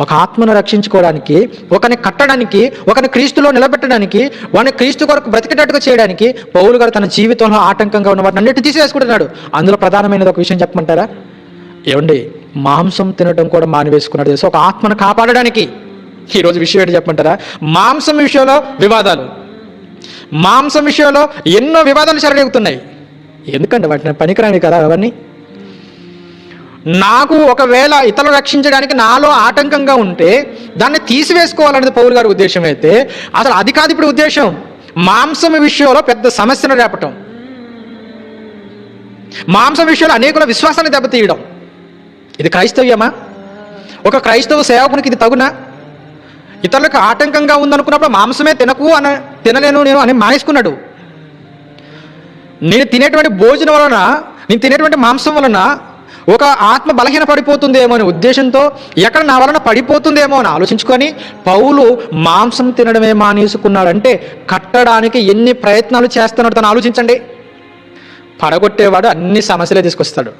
ఒక ఆత్మను రక్షించుకోవడానికి, ఒకరిని కట్టడానికి, ఒకరిని క్రీస్తులో నిలబెట్టడానికి, వాడిని క్రీస్తు కొరకు బ్రతికేటట్టుగా చేయడానికి పౌలు గారు తన జీవితంలో ఆటంకంగా ఉన్న వాటిని అన్నిటి తీసివేసుకుంటున్నాడు. అందులో ప్రధానమైనది ఒక విషయం చెప్పమంటారా? ఏమండి, మాంసం తినడం కూడా మానివేసుకున్నాడు తెలుసు, ఒక ఆత్మను కాపాడడానికి. ఈరోజు విషయం ఏంటి చెప్పమంటారా? మాంసం విషయంలో వివాదాలు, మాంసం విషయంలో ఎన్నో వివాదాలు చెలరేగుతున్నాయి. ఎందుకంటే వాటిని పనికిరాని కదా అవన్నీ. నాకు ఒకవేళ ఇతరులు రక్షించడానికి నాలో ఆటంకంగా ఉంటే దాన్ని తీసివేసుకోవాలనేది పౌలు గారి ఉద్దేశం అయితే, అసలు అది కాదు ఇప్పుడు ఉద్దేశం. మాంసం విషయంలో పెద్ద సమస్యను రేపటం, మాంసం విషయంలో అనేకుల విశ్వాసాన్ని దెబ్బతీయడం, ఇది క్రైస్తవ్యమా? ఒక క్రైస్తవ సేవకునికి ఇది తగునా? ఇతరులకు ఆటంకంగా ఉందనుకున్నప్పుడు మాంసమే తినలేను నేను అని మానేసుకున్నాడు. నేను తినేటువంటి భోజనం వలన, నేను తినేటువంటి మాంసం వలన ఒక ఆత్మ బలహీన పడిపోతుందేమో అనే ఉద్దేశంతో, ఎక్కడ నా వలన పడిపోతుందేమో అని ఆలోచించుకొని పౌలు మాంసం తినడమే మానేసుకున్నాడంటే కట్టడానికి ఎన్ని ప్రయత్నాలు చేస్తున్నాడు తను ఆలోచించండి. పడగొట్టేవాడు అన్ని సమస్యలే తీసుకొస్తాడు.